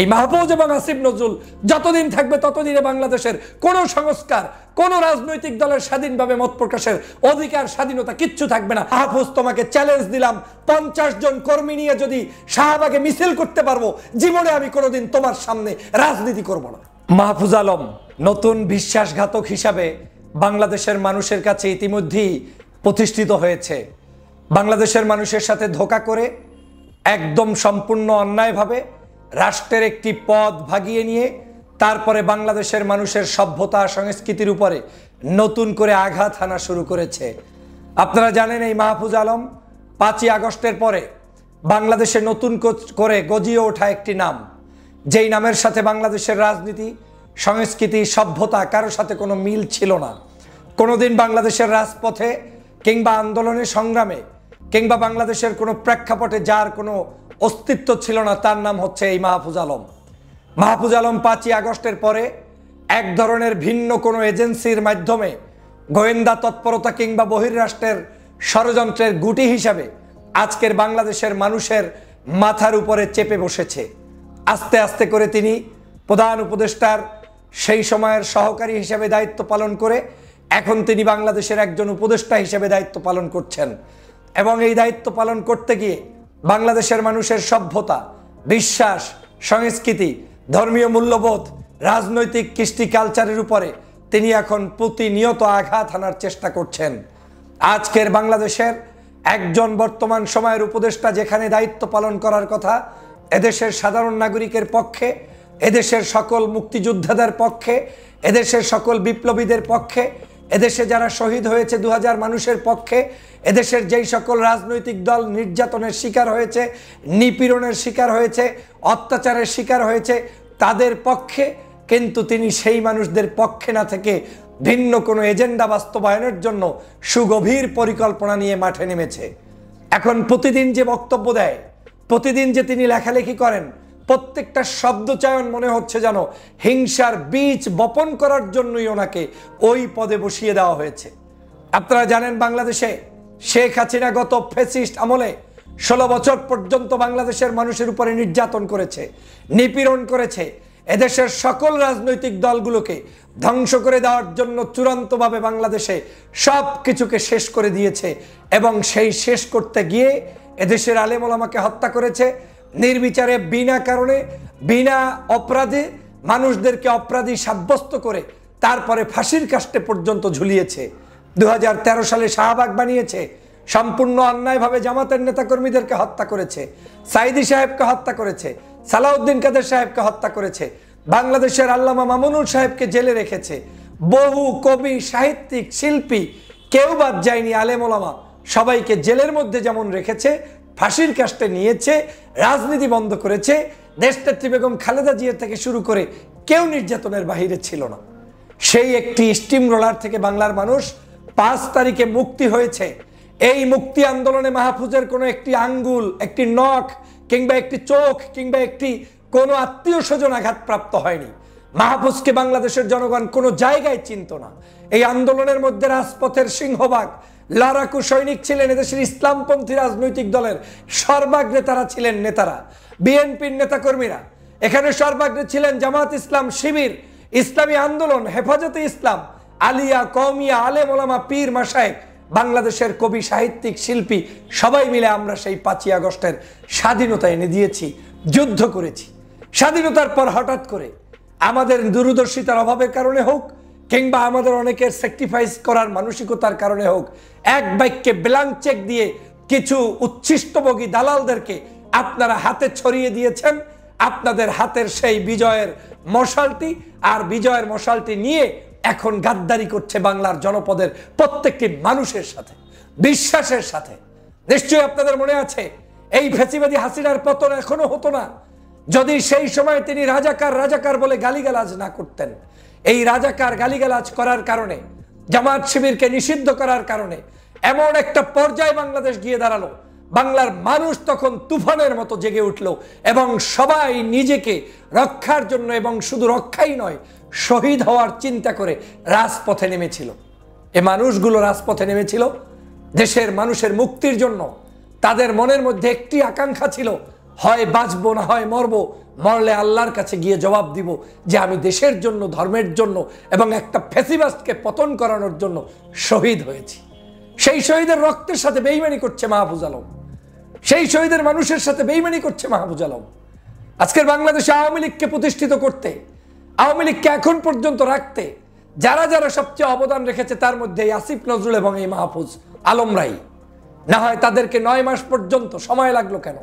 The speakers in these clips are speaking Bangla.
এই মাহফুজ এবং আসিফ নজরুল যতদিন থাকবে ততদিনে বাংলাদেশের কোন সংস্কার, কোন রাজনৈতিক দলের স্বাধীনভাবে মত প্রকাশের অধিকার, স্বাধীনতা কিচ্ছু থাকবে না। মাহফুজ, তোমাকে চ্যালেঞ্জ দিলাম, 50 জন কর্মী নিয়ে যদি শাহবাগে মিছিল করতে পারবো, জীবনে আমি কোনোদিন তোমার সামনে রাজনীতি করব না। মাহফুজ আলম নতুন বিশ্বাসঘাতক হিসাবে বাংলাদেশের মানুষের কাছে ইতিমধ্যেই প্রতিষ্ঠিত হয়েছে। বাংলাদেশের মানুষের সাথে ধোঁকা করে একদম সম্পূর্ণ অন্যায়ভাবে রাষ্ট্রের একটি পদ ভাগিয়ে নিয়ে তারপরে বাংলাদেশের মানুষের সভ্যতা সংস্কৃতির উপরে নতুন করে আঘাত হানা শুরু করেছে। আপনারা জানেন, এই মাহফুজ আলম 5ই আগস্টের পরে বাংলাদেশে নতুন করে গজিয়ে ওঠা একটি নাম, যেই নামের সাথে বাংলাদেশের রাজনীতি, সংস্কৃতি, সভ্যতা কারোর সাথে কোনো মিল ছিল না। কোনোদিন বাংলাদেশের রাজপথে কিংবা আন্দোলনের সংগ্রামে কিংবা বাংলাদেশের কোনো প্রেক্ষাপটে যার কোনো অস্তিত্ব ছিল না, তার নাম হচ্ছে এই মাহফুজ আলম। মাহফুজ আলম 5ই আগস্টের পরে এক ধরনের ভিন্ন কোনো এজেন্সির মাধ্যমে গোয়েন্দা তৎপরতা কিংবা বহির্রাষ্ট্রের ষড়যন্ত্রের গুটি হিসাবে আজকের বাংলাদেশের মানুষের মাথার উপরে চেপে বসেছে। আস্তে আস্তে করে তিনি প্রধান উপদেষ্টার সেই সময়ের সহকারী হিসেবে দায়িত্ব পালন করে এখন তিনি বাংলাদেশের একজন উপদেষ্টা হিসেবে দায়িত্ব পালন করছেন। এবং এই দায়িত্ব পালন করতে গিয়ে বাংলাদেশের মানুষের সভ্যতা, বিশ্বাস, সংস্কৃতি, ধর্মীয় মূল্যবোধ, রাজনৈতিক কৃষ্টি কালচারের উপরে তিনি এখন প্রতিনিয়ত আঘাত হানার চেষ্টা করছেন। আজকের বাংলাদেশের একজন বর্তমান সময়ের উপদেষ্টা যেখানে দায়িত্ব পালন করার কথা এদেশের সাধারণ নাগরিকের পক্ষে, এদেশের সকল মুক্তিযোদ্ধাদের পক্ষে, এদেশের সকল বিপ্লবীদের পক্ষে, এদেশে যারা শহীদ হয়েছে 2000 মানুষের পক্ষে, এদেশের যেই সকল রাজনৈতিক দল নির্যাতনের শিকার হয়েছে, নিপীড়নের শিকার হয়েছে, অত্যাচারের শিকার হয়েছে, তাদের পক্ষে, কিন্তু তিনি সেই মানুষদের পক্ষে না থেকে ভিন্ন কোনো এজেন্ডা বাস্তবায়নের জন্য সুগভীর পরিকল্পনা নিয়ে মাঠে নেমেছে। এখন প্রতিদিন যে বক্তব্য দেয়, প্রতিদিন যে তিনি লেখালেখি করেন, প্রত্যেকটা শব্দচয়ন মনে হচ্ছে যেন হিংসার বীজ বপন করার জন্যই ওনাকে ওই পদে বসিয়ে দেওয়া হয়েছে। আপনারা জানেন, বাংলাদেশে শেখ হাসিনা গত ফ্যাসিস্ট আমলে 16 বছর পর্যন্ত বাংলাদেশের মানুষের উপরে নির্যাতন করেছে, নিপীড়ন করেছে, এদেশের সকল রাজনৈতিক দলগুলোকে ধ্বংস করে দেওয়ার জন্য চূড়ান্তভাবে বাংলাদেশে সব কিছুকে শেষ করে দিয়েছে। এবং সেই শেষ করতে গিয়ে এদেশের আলেম ওলামাকে হত্যা করেছে, নির্বিচারে বিনা কারণে বিনা অপরাধে মানুষদেরকে অপরাধী সাব্যস্ত করে তারপরে ফাঁসির কাস্টে পর্যন্ত ঝুলিয়েছে। 2013 সালে শাহবাগ বানিয়েছে, সম্পূর্ণ অন্যায়ভাবে জামাতের নেতাকর্মীদেরকে হত্যা করেছে, সাইদি সাহেবকে হত্যা করেছে, সালাউদ্দিন কাদের সাহেবকে হত্যা করেছে, বাংলাদেশের আল্লামা মামুনুল সাহেবকে জেলে রেখেছে, বহু কবি, সাহিত্যিক, শিল্পী কেউ বাদ যায়নি, আলেম ওলামা সবাইকে জেলের মধ্যে যেমন রেখেছে, ফাঁসির কাস্টে নিয়েছে, রাজনীতি বন্ধ করেছে। দেশনেত্রী বেগম খালেদা জিয়া থেকে শুরু করে কেউ নির্যাতনের বাহিরে ছিল না। সেই একটি স্টিম রোলার থেকে বাংলার মানুষ 5 তারিখে মুক্তি হয়েছে। এই মুক্তি আন্দোলনে মাহফুজের কোনো একটি আঙ্গুল, একটি নখ কিংবা একটি চোখ কিংবা একটি কোনো আত্মীয় স্বজন আঘাতপ্রাপ্ত হয়নি। মাহফুজকে বাংলাদেশের জনগণ কোনো জায়গায় চিনত না। এই আন্দোলনের মধ্যে রাজপথের সিংহভাগ লড়াকু সৈনিক ছিলেন এদেশের ইসলামপন্থী রাজনৈতিক দলের সর্বাগ্রে, তারা ছিলেন নেতারা, বিএনপির নেতাকর্মীরা। এখানে সর্বাগ্রে ছিলেন জামাত ইসলাম, শিবির, ইসলামী আন্দোলন, হেফাজতে ইসলাম, আলিয়া, কওমিয়া, আলেম ওলামা, পীর মাশায়েখ, বাংলাদেশের কবি, সাহিত্যিক, শিল্পী সবাই মিলে আমরা সেই 5ই আগস্টের স্বাধীনতা এনে দিয়েছি, যুদ্ধ করেছি। স্বাধীনতার পর হঠাৎ করে আমাদের দূরদর্শিতার অভাবের কারণে হোক কিংবা আমাদের অনেকের স্যাক্রিফাইস করার মানসিকতার কারণে হোক, এক বাক্যে ব্ল্যাঙ্ক চেক দিয়ে কিছু উচ্ছিষ্টভোগী দালালদেরকে আপনারা হাতে ছড়িয়ে দিয়েছেন আপনাদের হাতের সেই বিজয়ের মশালটি। আর বিজয়ের মশালটি নিয়ে এখন গাদ্দারি করছে বাংলার জনপদের প্রত্যেকটি মানুষের সাথে, বিশ্বাসের সাথে। নিশ্চয়ই আপনাদের মনে আছে, এই ফ্যাসিবাদী হাসিনার পতন এখনো হতো না যদি সেই সময় তিনি রাজাকার রাজাকার বলে গালিগালাজ না করতেন। এই রাজাকার গালিগালাজ করার কারণে, জামাত শিবিরকে নিষিদ্ধ করার কারণে এমন একটা পর্যায়ে বাংলাদেশ গিয়ে দাঁড়ালো, বাংলার মানুষ তখন তুফানের মতো জেগে উঠল এবং সবাই নিজেকে রক্ষার জন্য, এবং শুধু রক্ষাই নয়, শহীদ হওয়ার চিন্তা করে রাজপথে নেমেছিল। এ মানুষগুলো রাজপথে নেমেছিল দেশের মানুষের মুক্তির জন্য। তাদের মনের মধ্যে একটি আকাঙ্ক্ষা ছিল, হয় বাঁচবো না হয় মরবো, মরলে আল্লাহর কাছে গিয়ে জবাব দিব যে আমি দেশের জন্য, ধর্মের জন্য এবং একটা ফ্যাসিবাস্টকে পতন করানোর জন্য শহীদ হয়েছি। সেই শহীদের রক্তের সাথে বেইমানি করছে মাহফুজ আলম, সেই শহীদের মানুষের সাথে বেইমানি করছে মাহফুজ আলম। আজকের বাংলাদেশে আওয়ামী লীগকে প্রতিষ্ঠিত করতে, আওয়ামী লীগকে এখন পর্যন্ত রাখতে যারা যারা সবচেয়ে অবদান রেখেছে তার মধ্যে এই আসিফ নজরুল এবং এই মাহফুজ আলমরাই। না হয় তাদেরকে 9 মাস পর্যন্ত সময় লাগলো কেন?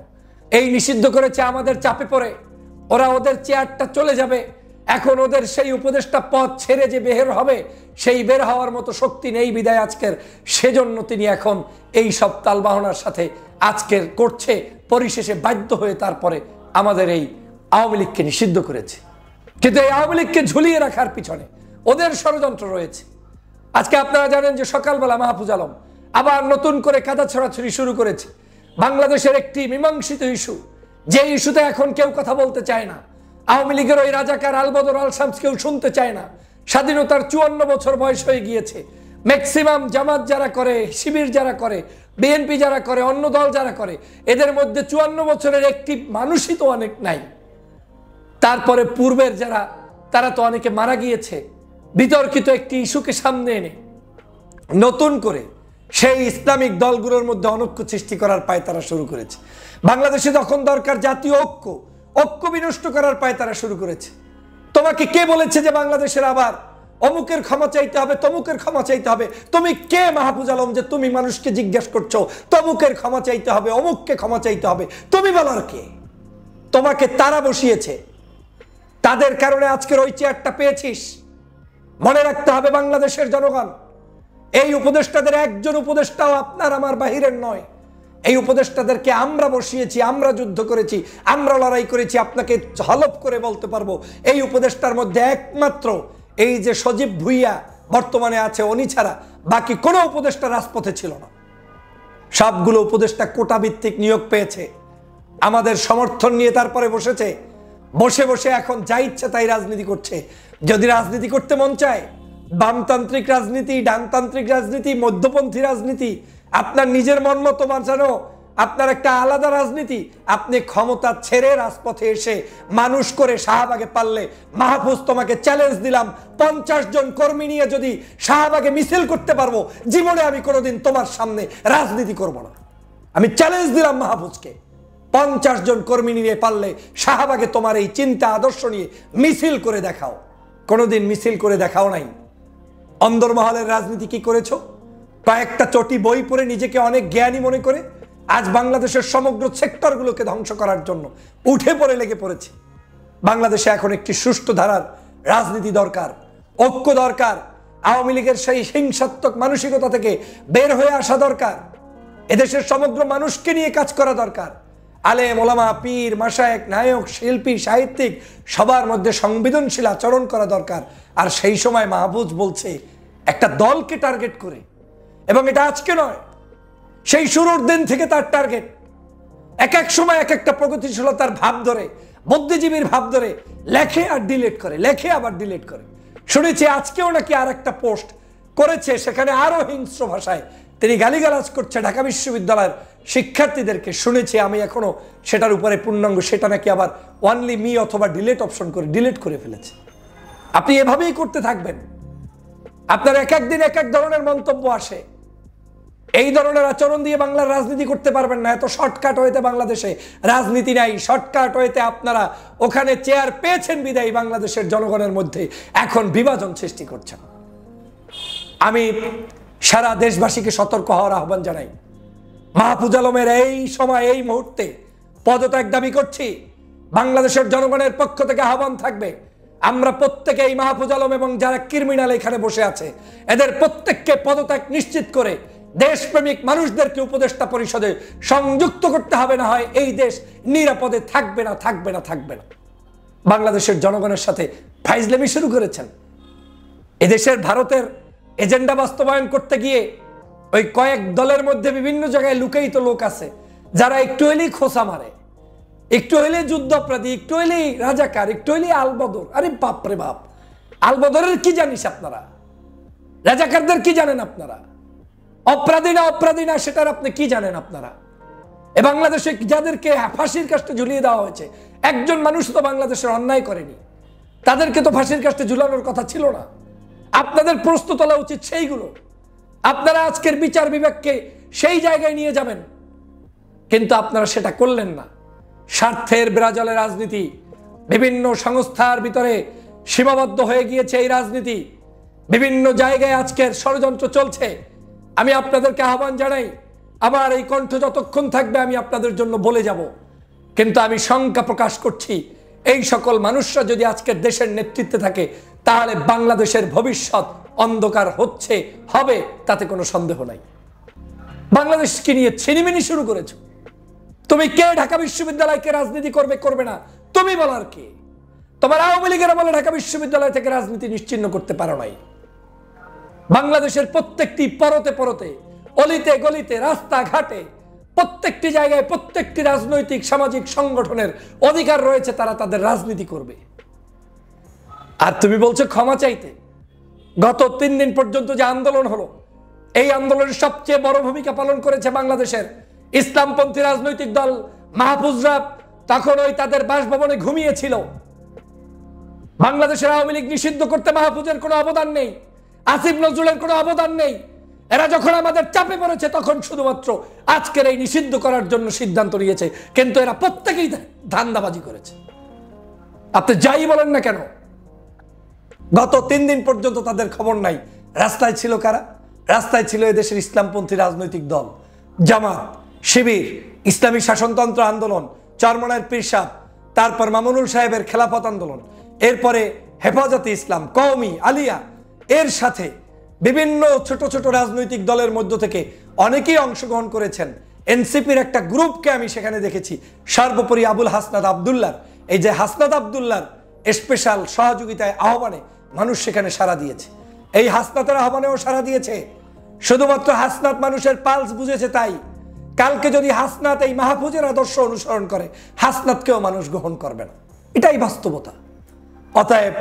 এই নিষিদ্ধ করেছে আমাদের চাপে পড়ে, ওরা ওদের চেয়ারটা চলে যাবে, এখন ওদের সেই উপদেষ্টা পদ ছেড়ে যে বের হবে সেই বের হওয়ার মতো শক্তি নেই বিদায় আজকের, সেজন্য তিনি এখন এই সব তালবাহনার সাথে আজকের করছে, পরিশেষে বাধ্য হয়ে তারপরে আমাদের এই আওয়ামী লীগকে নিষিদ্ধ করেছে। কিন্তু এই আওয়ামী লীগকে ঝুলিয়ে রাখার পিছনে ওদের ষড়যন্ত্র রয়েছে। আজকে আপনারা জানেন যে সকালবেলা মাহফুজ আলম আবার নতুন করে কাদা ছড়াছড়ি শুরু করেছে বাংলাদেশের একটি মীমাংসিত ইস্যু, যে ইস্যুতে এখন কেউ কথা বলতে চায় না। আওয়ামী লীগের ওই রাজাকার আলবদর আল শামস কেউ শুনতে চায় না। স্বাধীনতার 54 বছর বয়স হয়ে গিয়েছে। ম্যাক্সিমাম জামাত যারা করে, শিবির যারা করে, বিএনপি যারা করে, অন্য দল যারা করে, এদের মধ্যে 54 বছরের একটি মানুষই তো অনেক নাই। তারপরে পূর্বের যারা, তারা তো অনেকে মারা গিয়েছে। বিতর্কিত একটি ইস্যুকে সামনে এনে নতুন করে সেই ইসলামিক দলগুলোর মধ্যে অনৈক্য সৃষ্টি করার পায় তারা শুরু করেছে। বাংলাদেশে যখন দরকার জাতীয় ঐক্য, ঐক্য বিনষ্ট করার পায় তারা শুরু করেছে। তোমাকে কে বলেছে যে বাংলাদেশের আবার অমুকের ক্ষমা চাইতে হবে, তমুকের ক্ষমা চাইতে হবে? তুমি কে মাহফুজ আলম যে তুমি মানুষকে জিজ্ঞেস করছো তমুকের ক্ষমা চাইতে হবে, অমুককে ক্ষমা চাইতে হবে? তুমি বলার কে? তোমাকে তারা বসিয়েছে, তাদের কারণে আজকের ওই চেয়ারটা পেয়েছিস। মনে রাখতে হবে বাংলাদেশের জনগণ, এই উপদেষ্টাদের একজন উপদেষ্টাও আপনার আমার বাহিরের নয়। এই উপদেষ্টাদেরকে আমরা বসিয়েছি, আমরা যুদ্ধ করেছি, আমরা লড়াই করেছি। আপনাকে হলফ করে বলতে পারবো এই উপদেষ্টার মধ্যে একমাত্র এই যে সজীব ভুইয়া বর্তমানে আছে, উনি ছাড়া বাকি কোনো উপদেষ্টা রাজপথে ছিল না। সবগুলো উপদেষ্টা কোটা ভিত্তিক নিয়োগ পেয়েছে, আমাদের সমর্থন নিয়ে তারপরে বসেছে। বসে বসে এখন যা ইচ্ছে তাই রাজনীতি করছে। যদি রাজনীতি করতে মন চায়, বামতান্ত্রিক রাজনীতি, ডানতান্ত্রিক রাজনীতি, মধ্যপন্থী রাজনীতি, আপনার নিজের মন মতো বাঁচানো, আপনার একটা আলাদা রাজনীতি, আপনি ক্ষমতা ছেড়ে রাজপথে এসে মানুষ করে শাহবাগে পারলে, মাহফুজ তোমাকে চ্যালেঞ্জ দিলাম, 50 জন কর্মী নিয়ে যদি শাহবাগে মিছিল করতে পারবো, জীবনে আমি কোনোদিন তোমার সামনে রাজনীতি করব না। আমি চ্যালেঞ্জ দিলাম মাহফুজকে, 50 জন কর্মী নিয়ে পারলে শাহবাগে তোমার এই চিন্তা আদর্শ নিয়ে মিছিল করে দেখাও। কোনোদিন মিছিল করে দেখাও নাই। অন্দরমহলের রাজনীতি কি করেছো? কয়েকটা চটি বই পড়ে নিজেকে অনেক জ্ঞানী মনে করে আজ বাংলাদেশের সমগ্র সেক্টরগুলোকে ধ্বংস করার জন্য উঠে পড়ে লেগে পড়েছে। বাংলাদেশে এখন একটি সুষ্ঠু ধারার রাজনীতি দরকার, ঐক্য দরকার। আওয়ামী লীগের সেই হিংসাত্মক মানসিকতা থেকে বের হয়ে আসা দরকার। এদেশের সমগ্র মানুষকে নিয়ে কাজ করা দরকার। আলেম, ওলামা, পীর, মাশায়েখ, নায়ক, শিল্পী, সাহিত্যিক সবার মধ্যে সংবেদনশীল আচরণ করা দরকার। আর সেই সময় মাহফুজ বলছে একটা দলকে টার্গেট করে, এবং এটা আজকে নয়, সেই শুরুর দিন থেকে তার টার্গেট। এক এক সময় এক একটা প্রগতিশীলতার ভাব ধরে, বুদ্ধিজীবীর ভাব ধরে লেখে আর ডিলিট করে, লেখে আবার ডিলিট করে। শুনেছি আজকেও নাকি আর একটা পোস্ট করেছে, সেখানে আরো হিংস্র ভাষায় তিনি গালিগালাজ করছে ঢাকা বিশ্ববিদ্যালয়ের শিক্ষার্থীদেরকে। শুনেছি আমি এখনো সেটার উপরে পূর্ণাঙ্গ, সেটা নাকি আবার অনলি মি অথবা ডিলিট অপশন করে ডিলিট করে ফেলেছে। আপনি এভাবেই করতে থাকবেন, আপনার এক এক দিন এক এক ধরনের মন্তব্য আসে। এই ধরনের আচরণ দিয়ে বাংলার রাজনীতি করতে পারবেন না। এত শর্টকাট হইতে বাংলাদেশে রাজনীতি নাই। শর্টকাট হইতে আপনারা ওখানে চেয়ার পেয়েছেন বিদায়ী বাংলাদেশের জনগণের মধ্যে এখন বিভাজন সৃষ্টি করছেন। আমি সারা দেশবাসীকে সতর্ক হওয়ার আহ্বান জানাই। মাহফুজ আলমের এই সময়, এই মুহূর্তে পদত্যাগ দাবি করছি। বাংলাদেশের জনগণের পক্ষ থেকে আহ্বান থাকবে, আমরা প্রত্যেকে এই মাহফুজ আলম এবং যারা ক্রিমিনাল এখানে বসে আছে এদের প্রত্যেককে পদত্যাগ নিশ্চিত করে দেশপ্রেমিক মানুষদেরকে উপদেষ্টা পরিষদে সংযুক্ত করতে হবে, না হয় এই দেশ নিরাপদে থাকবে না, থাকবে না, থাকবে না। বাংলাদেশের জনগণের সাথে ফাইজলামি শুরু করেছেন। এদেশের ভারতের এজেন্ডা বাস্তবায়ন করতে গিয়ে ওই কয়েক দলের মধ্যে বিভিন্ন জায়গায় লুকায়িত লোক আছে যারা একটু হলেই খোসা মারে, একটু হইলে যুদ্ধাপরাধী, একটু হইলেই রাজাকার, একটু হইলেই আলবদর। আরে বাপ রে বাপ, আলবদরের কি জানিস আপনারা? রাজাকারদের কি জানেন আপনারা? অপরাধী না অপরাধী না সেটার আপনি কি জানেন আপনারা? এ বাংলাদেশে যাদেরকে ফাঁসির কাস্টে ঝুলিয়ে দেওয়া হয়েছে, একজন মানুষ তো বাংলাদেশের অন্যায় করেনি, তাদেরকে তো ফাঁসির কাস্টে ঝুলানোর কথা ছিল না। আপনাদের প্রস্তুত তোলা উচিত সেইগুলো। আপনারা আজকের বিচার বিভাগকে সেই জায়গায় নিয়ে যাবেন, কিন্তু আপনারা সেটা করলেন না। স্বার্থের বিরাজলে রাজনীতি, বিভিন্ন সংস্থার ভিতরে সীমাবদ্ধ হয়ে গিয়েছে এই রাজনীতি, বিভিন্ন জায়গায় আজকের ষড়যন্ত্র চলছে। আমি আপনাদেরকে আহ্বান জানাই, আমার এই কণ্ঠ যতক্ষণ থাকবে আমি আপনাদের জন্য বলে যাব, কিন্তু আমি শঙ্কা প্রকাশ করছি, এই সকল মানুষরা যদি আজকের দেশের নেতৃত্বে থাকে তাহলে বাংলাদেশের ভবিষ্যৎ অন্ধকার হচ্ছে, হবে, তাতে কোনো সন্দেহ নাই। বাংলাদেশকে নিয়ে ছিনিমিনি শুরু করেছো। তুমি কে ঢাকা বিশ্ববিদ্যালয়কে রাজনীতি করবে করবে না তুমি বলার কে? তোমার আওয়ামী লীগের বলে ঢাকা বিশ্ববিদ্যালয় থেকে রাজনীতি নিশ্চিহ্ন করতে পারো নাই। বাংলাদেশের প্রত্যেকটি পরতে পরতে, অলিতে গলিতে, রাস্তাঘাটে, প্রত্যেকটি জায়গায় প্রত্যেকটি রাজনৈতিক সামাজিক সংগঠনের অধিকার রয়েছে, তারা তাদের রাজনীতি করবে। আর তুমি বলছো ক্ষমা চাইতে। গত 3 দিন পর্যন্ত যে আন্দোলন হলো, এই আন্দোলনের সবচেয়ে বড় ভূমিকা পালন করেছে বাংলাদেশের ইসলামপন্থী রাজনৈতিক দল মাহফুজরা। তখন ওই তাদের বাসভবনে ঘুমিয়েছিল। বাংলাদেশের আওয়ামী লীগ নিষিদ্ধ করতে মাহফুজের কোনো অবদান নেই, আসিফ নজরুলের কোনো অবদান নেই। এরা যখন আমাদের চাপে পড়েছে তখন শুধুমাত্র আজকের এই নিষিদ্ধ করার জন্য সিদ্ধান্ত নিয়েছে, কিন্তু এরা প্রত্যেকেই ধান্দাবাজি করেছে। আপনি যাই বলেন না কেন, গত 3 দিন পর্যন্ত তাদের খবর নাই। রাস্তায় ছিল কারা? রাস্তায় ছিল এদেশের ইসলামপন্থী রাজনৈতিক দল, জামাত, শিবির, ইসলামী শাসনতন্ত্র আন্দোলন, চরমনায়ের পীর সাহেব, তারপর মামুনুল সাহেবের খেলাফত আন্দোলন, এরপরে হেফাজতে ইসলাম, কওমি, আলিয়া, এর সাথে বিভিন্ন ছোট ছোট রাজনৈতিক দলের মধ্য থেকে অনেকেই অংশগ্রহণ করেছেন। এনসিপির একটা গ্রুপকে আমি সেখানে দেখেছি, সর্বোপরি আবুল হাসনাত আবদুল্লার, এই যে হাসনাত আবদুল্লার স্পেশাল সহযোগিতায় আহ্বানে মানুষ সেখানে সাড়া দিয়েছে। এই হাসনাতের আহ্বানেও সাড়া দিয়েছে। শুধুমাত্র হাসনাত মানুষের পালস বুঝেছে তাই। কালকে যদি হাসনাত এই মাহফুজের আদর্শ অনুসরণ করে, হাসনাতকেও মানুষ গ্রহণ করবে না, এটাই বাস্তবতা। অতএব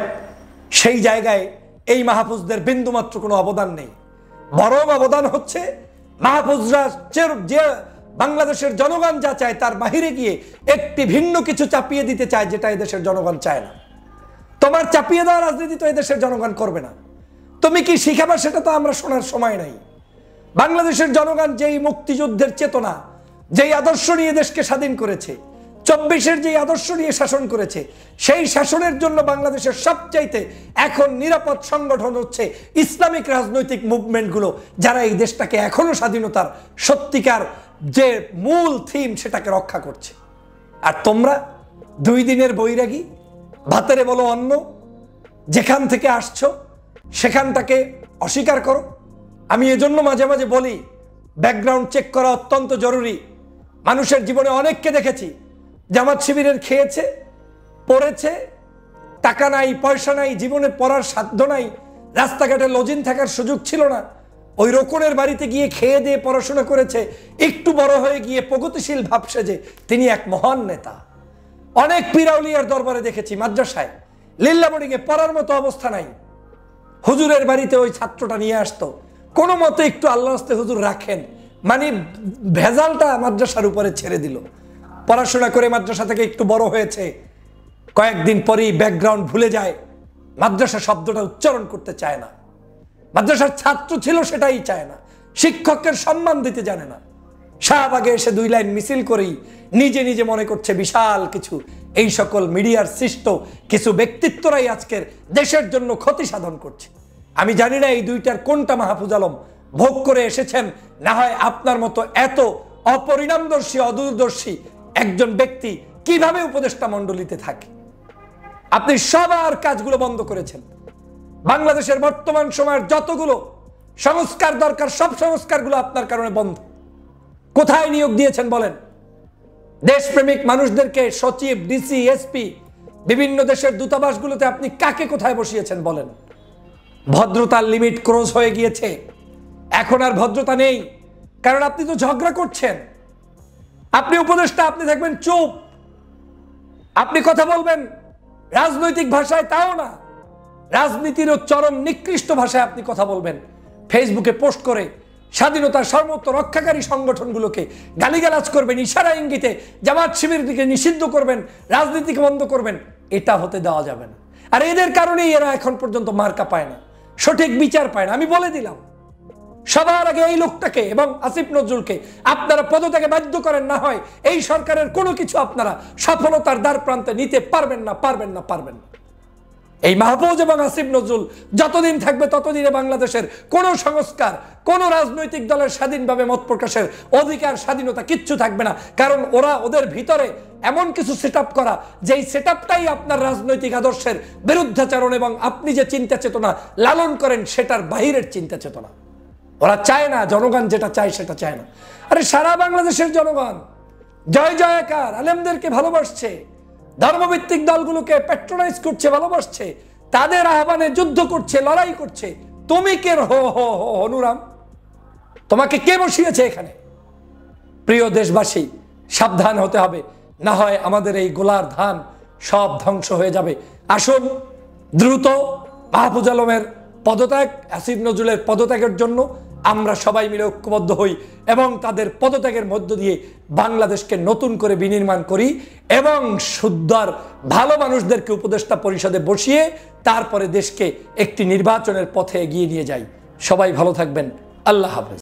সেই জায়গায় এই মাহফুজদের বিন্দুমাত্র কোনো অবদান নেই, বরং অবদান হচ্ছে মাহফুজরা যে বাংলাদেশের জনগণ যা চায় তার বাহিরে গিয়ে একটি ভিন্ন কিছু চাপিয়ে দিতে চায়, যেটা এদেশের জনগণ চায় না। তোমার চাপিয়ে দেওয়া রাজনীতি তো এদেশের জনগণ করবে না। তুমি কি শিখাবা সেটা তো আমরা শোনার সময় নাই। বাংলাদেশের জনগণ যেই মুক্তিযুদ্ধের চেতনা, যেই আদর্শ নিয়ে দেশকে স্বাধীন করেছে, 24-এর যেই আদর্শ নিয়ে শাসন করেছে, সেই শাসনের জন্য বাংলাদেশের সবচাইতে এখন নিরাপদ সংগঠন হচ্ছে ইসলামিক রাজনৈতিক মুভমেন্টগুলো, যারা এই দেশটাকে এখনো স্বাধীনতার সত্যিকার যে মূল থিম সেটাকে রক্ষা করছে। আর তোমরা 2 দিনের বৈরাগী, ভাতেরে বলো অন্ন, যেখান থেকে আসছো সেখানটাকে অস্বীকার করো। আমি এজন্য মাঝে মাঝে বলি, ব্যাকগ্রাউন্ড চেক করা অত্যন্ত জরুরি। মানুষের জীবনে অনেককে দেখেছি জামাত শিবিরের খেয়েছে, পড়েছে, টাকা নাই, পয়সা নাই, জীবনে পড়ার সাধ্য নাই, রাস্তাঘাটে লজিং থাকার সুযোগ ছিল না, ওই রোকনের বাড়িতে গিয়ে খেয়ে দিয়ে পড়াশোনা করেছে, একটু বড় হয়ে গিয়ে প্রগতিশীল ভাব সেজে তিনি এক মহান নেতা। অনেক পীরাউলিয়ার দরবারে দেখেছি মাদ্রাসায় লিল্লা বোর্ডিংয়ে পড়ার মতো অবস্থা নাই, হুজুরের বাড়িতে ওই ছাত্রটা নিয়ে আসতো, কোনো মতে একটু আল্লাহ রাস্তে হুজুর রাখেন, মানে ভেজালটা মাদ্রাসার উপরে ছেড়ে দিল। পড়াশোনা করে মাদ্রাসা থেকে একটু বড় হয়েছে, কয়েকদিন পরেই ব্যাকগ্রাউন্ড ভুলে যায়, মাদ্রাসা শব্দটা উচ্চারণ করতে চায় না, মাদ্রাসার ছাত্র ছিল সেটাই চায় না, শিক্ষকের সম্মান দিতে জানে না, শাহবাগে এসে 2 লাইন মিছিল করেই নিজে নিজে মনে করছে বিশাল কিছু। এই সকল মিডিয়ার সৃষ্ট কিছু ব্যক্তিত্বরাই আজকের দেশের জন্য ক্ষতি সাধন করছে। আমি জানি না এই দুইটার কোনটা মাহফুজ আলম ভোগ করে এসেছেন, না হয় আপনার মতো এত অপরিণামদর্শী অদূরদর্শী একজন ব্যক্তি কিভাবে উপদেষ্টা মণ্ডলীতে থাকে। আপনি সবার কাজগুলো বন্ধ করেছেন। বাংলাদেশের বর্তমান সময়ের যতগুলো সংস্কার দরকার সব সংস্কারগুলো আপনার কারণে বন্ধ। কোথায় নিয়োগ দিয়েছেন বলেন? দেশপ্রেমিক মানুষদেরকে সচিব, ডিসি, এসপি, বিভিন্ন দেশের দূতাবাসগুলোতে আপনি কাকে কোথায় বসিয়েছেন বলেন? ভদ্রতার লিমিট ক্রস হয়ে গিয়েছে, এখন আর ভদ্রতা নেই, কারণ আপনি তো ঝগড়া করছেন। আপনি উপদেষ্টা, আপনি থাকবেন চুপ, আপনি কথা বলবেন রাজনৈতিক ভাষায়, তাও না, রাজনীতিরও চরম নিকৃষ্ট ভাষায় আপনি কথা বলবেন। ফেসবুকে পোস্ট করে স্বাধীনতার সর্বোচ্চ রক্ষাকারী সংগঠনগুলোকে গালিগালাজ করবেন, ইশারা ইঙ্গিতে জামাত শিবিরকে নিষিদ্ধ করবেন, রাজনীতিকে বন্ধ করবেন, এটা হতে দেওয়া যাবে না। আর এদের কারণেই এরা এখন পর্যন্ত মার্কা পায় না, সঠিক বিচার পায় না। আমি বলে দিলাম, সবার আগে এই লোকটাকে এবং আসিফ নজরুলকে আপনারা পদত্যাগে বাধ্য করেন, না হয় এই সরকারের কোনো কিছু আপনারা সফলতার দ্বার প্রান্তে নিতে পারবেন না। এই মাহফুজ এবং আসিফ নজরুল যতদিন থাকবে ততদিনে বাংলাদেশের কোনো সংস্কার, কোনো রাজনৈতিক দলের স্বাধীনভাবে মত প্রকাশের অধিকার, স্বাধীনতা কিচ্ছু থাকবে না। কারণ ওদের ভিতরে এমন কিছু সেট আপ করা, যেই সেট আপটাই আপনার রাজনৈতিক আদর্শের বিরুদ্ধাচরণ এবং আপনি যে চিন্তা চেতনা লালন করেন সেটার বাহিরের চিন্তা চেতনা। ওরা চায় না, জনগণ যেটা চায় সেটা চায় না। আরে সারা বাংলাদেশের জনগণ জয় জয়কার, আলেমদেরকে ভালোবাসছে, ধর্মভিত্তিক দলগুলোকে প্যাট্রোনাইজ করছে, ভালোবাসছে, তাদের আহ্বানে যুদ্ধ করছে, লড়াই করছে। তুমি কে হনুরাম? তোমাকে কে বসিয়েছে এখানে? প্রিয় দেশবাসী, সাবধান হতে হবে, না হয় আমাদের এই গোলার ধান সব ধ্বংস হয়ে যাবে। আসুন দ্রুত মাহফুজ আলমের পদত্যাগ, আসিফ নজরুলের পদত্যাগের জন্য আমরা সবাই মিলে ঐক্যবদ্ধ হই এবং তাদের পদত্যাগের মধ্য দিয়ে বাংলাদেশকে নতুন করে বিনির্মাণ করি এবং সুন্দর ভালো মানুষদেরকে উপদেষ্টা পরিষদে বসিয়ে তারপরে দেশকে একটি নির্বাচনের পথে এগিয়ে নিয়ে যাই। সবাই ভালো থাকবেন। আল্লাহ হাফেজ।